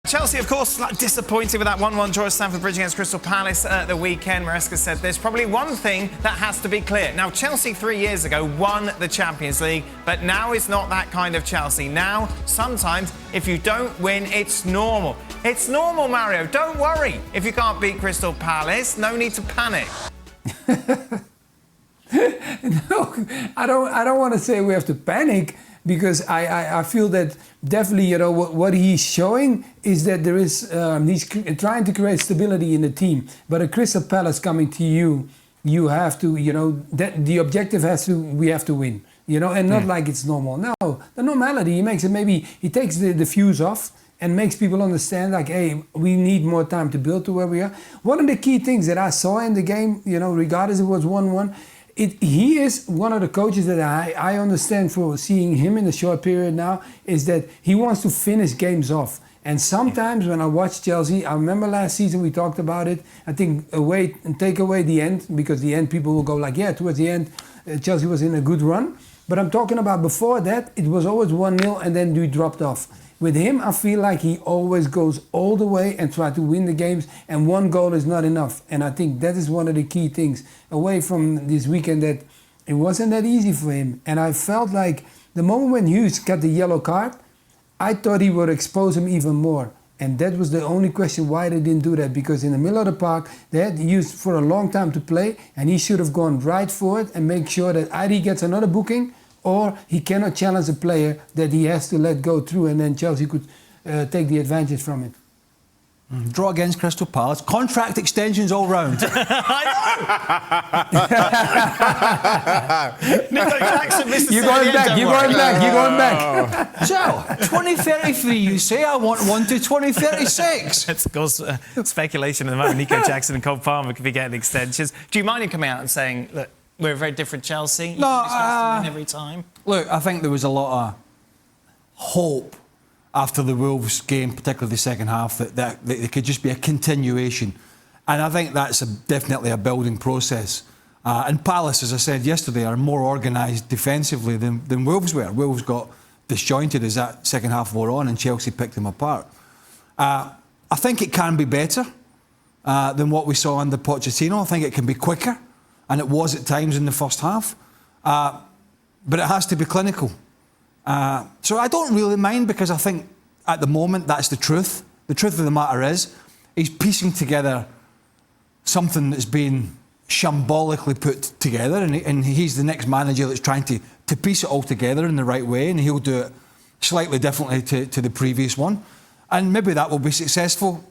Chelsea, of course, disappointed with that 1-1 draw at Stamford Bridge against Crystal Palace at the weekend. Maresca said there's probably one thing that has to be clear. Now, Chelsea 3 years ago won the Champions League, but now it's not that kind of Chelsea. Now, sometimes, if you don't win, it's normal. It's normal, Mario. Don't worry. If you can't beat Crystal Palace, no need to panic. No, I don't want to say we have to panic, because I feel that definitely, you know, what he's showing is that there is he's trying to create stability in the team. But a Crystal Palace coming to you, you have to, you know, that the objective we have to win, you know, and not like it's normal. No, the normality, he makes it, maybe he takes the fuse off and makes people understand, like, hey, we need more time to build to where we are. One of the key things that I saw in the game, you know, regardless it was 1-1, he is one of the coaches that I understand for seeing him in a short period now, is that he wants to finish games off. And sometimes when I watch Chelsea, I remember last season we talked about it, I think take away the end, because the end people will go like, yeah, towards the end Chelsea was in a good run. But I'm talking about before that, it was always 1-0 and then we dropped off. With him, I feel like he always goes all the way and try to win the games, and one goal is not enough. And I think that is one of the key things away from this weekend, that it wasn't that easy for him. And I felt like the moment when Hughes got the yellow card, I thought he would expose him even more. And that was the only question why they didn't do that, because in the middle of the park, they had used for a long time to play, and he should have gone right for it and make sure that either he gets another booking, or he cannot challenge a player that he has to let go through, and then Chelsea could take the advantage from it. Draw against Crystal Palace. Contract extensions all round. Nico Jackson, Mr. You're going back. So, 2033 you say, I want one to 2036. It's of course speculation at the moment. Nico Jackson and Cole Palmer could be getting extensions. Do you mind him coming out and saying, look, we're a very different Chelsea? No, win every time. Look, I think there was a lot of hope after the Wolves game, particularly the second half, that it could just be a continuation. And I think that's definitely a building process. And Palace, as I said yesterday, are more organised defensively than Wolves were. Wolves got disjointed as that second half wore on, and Chelsea picked them apart. I think it can be better than what we saw under Pochettino. I think it can be quicker, and it was at times in the first half. But it has to be clinical. So I don't really mind, because I think at the moment that's the truth. The truth of the matter is he's piecing together something that's been shambolically put together, and he's the next manager that's trying to piece it all together in the right way, and he'll do it slightly differently to the previous one. And maybe that will be successful,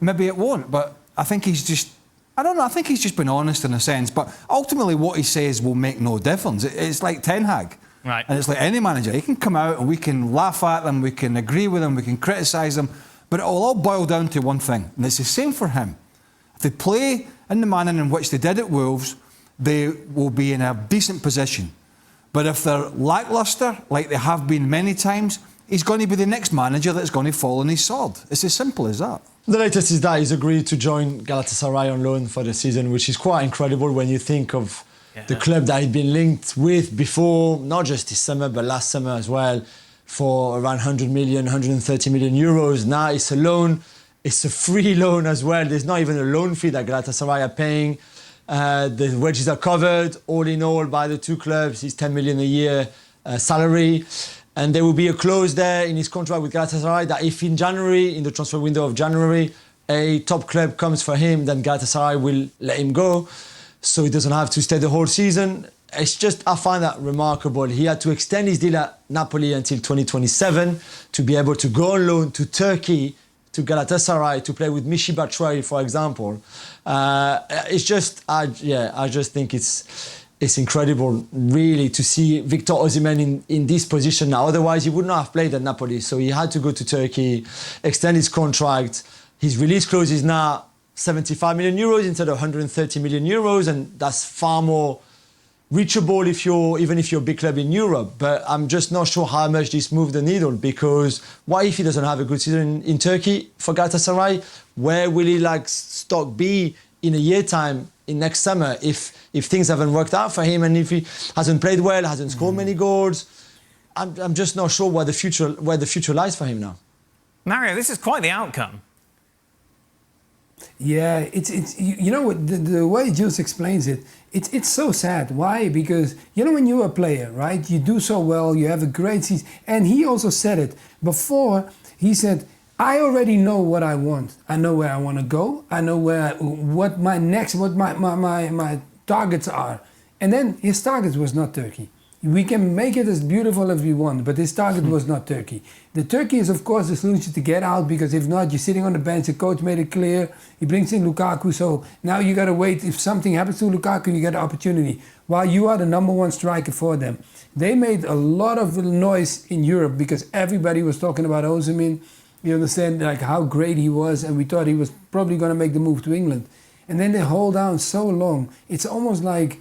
maybe it won't. But I think he's just, I don't know, I think he's just been honest in a sense. But ultimately what he says will make no difference. It's like Ten Hag. Right. And it's like any manager. He can come out and we can laugh at them, we can agree with them, we can criticise them, but it will all boil down to one thing, and it's the same for him. If they play in the manner in which they did at Wolves, they will be in a decent position. But if they're lacklustre, like they have been many times, he's going to be the next manager that's going to fall on his sword. It's as simple as that. The latest is that he's agreed to join Galatasaray on loan for the season, which is quite incredible when you think of the club that he'd been linked with before, not just this summer, but last summer as well, for around 100 million, 130 million euros. Now it's a loan. It's a free loan as well. There's not even a loan fee that Galatasaray are paying. The wages are covered, all in all, by the two clubs. It's 10 million a year salary. And there will be a clause there in his contract with Galatasaray that if in January, in the transfer window of January, a top club comes for him, then Galatasaray will let him go, so he doesn't have to stay the whole season. It's just, I find that remarkable. He had to extend his deal at Napoli until 2027 to be able to go on loan to Turkey, to Galatasaray, to play with Michy Batshuayi, for example. It's just, I just think it's incredible, really, to see Victor Osimhen in this position now. Otherwise, he would not have played at Napoli. So he had to go to Turkey, extend his contract. His release clause is now 75 million euros instead of 130 million euros, and that's far more reachable even if you're a big club in Europe. But I'm just not sure how much this moved the needle, because what if he doesn't have a good season in Turkey for Galatasaray? Where will he stock be in a year time, in next summer, if things haven't worked out for him and if he hasn't played well, hasn't scored many goals? I'm just not sure where the future lies for him now. Mario, this is quite the outcome. Yeah, it's you know what the way Jules explains it, it's so sad. Why? Because you know when you're a player, right? You do so well, you have a great season, and he also said it before. He said, "I already know what I want. I know where I want to go. I know what my targets are." And then his target was not Turkey. We can make it as beautiful as we want, but his target was not Turkey. The Turkey is, of course, the solution to get out, because if not, you're sitting on the bench. The coach made it clear. He brings in Lukaku, so now you got to wait. If something happens to Lukaku, you get an opportunity. While you are the number one striker for them. They made a lot of noise in Europe because everybody was talking about Osimhen. You understand, like how great he was, and we thought he was probably going to make the move to England. And then they hold down so long. It's almost like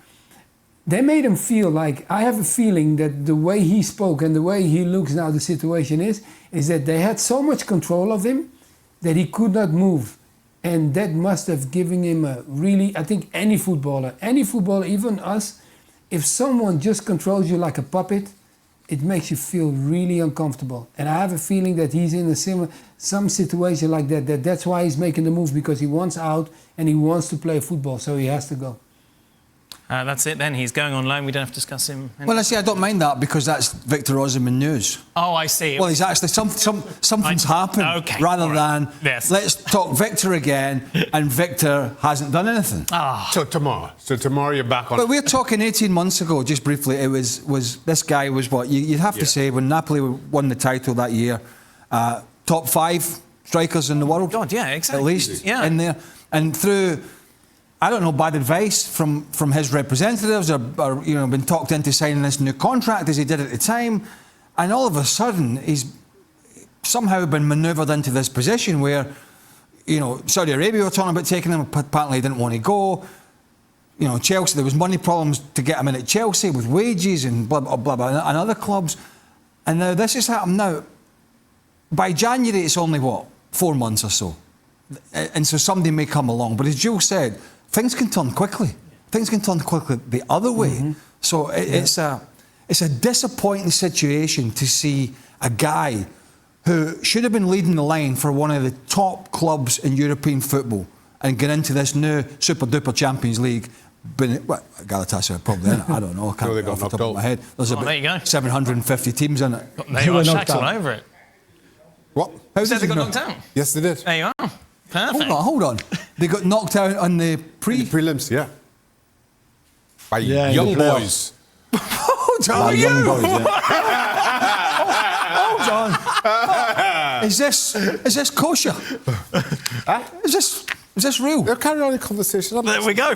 they made him feel like, I have a feeling that the way he spoke and the way he looks now, the situation is that they had so much control of him that he could not move. And that must have given him a really, I think any footballer, even us, if someone just controls you like a puppet, it makes you feel really uncomfortable. And I have a feeling that he's in some situation like that. That's why he's making the move, because he wants out and he wants to play football, so he has to go. That's it then. He's going on loan. We don't have to discuss him anymore. Well, I see, I don't mind that because that's Victor Osimhen news. Oh, I see. Well, he's actually something's happened, okay, rather than yes. Let's talk Victor again, and Victor hasn't done anything. So tomorrow you're back on. But we're talking 18 months ago, just briefly. It was this guy was what you'd have to say when Napoli won the title that year, top 5 strikers in the world. God, yeah, exactly. At least yeah. in there, and through, I don't know, bad advice from his representatives, or been talked into signing this new contract as he did at the time, and all of a sudden he's somehow been manoeuvred into this position where, Saudi Arabia were talking about taking him. Apparently he didn't want to go. Chelsea, there was money problems to get him in at Chelsea with wages and blah blah blah, blah and other clubs, and now this has happened. Now, by January it's only 4 months or so, and so somebody may come along. But as Jules said, things can turn quickly. Things can turn quickly the other way. Mm-hmm. So it's a disappointing situation to see a guy who should have been leading the line for one of the top clubs in European football and get into this new super-duper Champions League. Galatasaray probably in it. I don't know. I can't they got off the top knocked of my head. There's there you go. 750 teams in it. They were knocked out. All over it. What? Who said they got knocked out? Yes, they did. There you are. Perfect. Hold on. They got knocked out on the prelims, yeah. By young boys. Hold on. Young boys, yeah. Hold on. Is this kosher? Is this real? They're carrying on the conversation. There we go.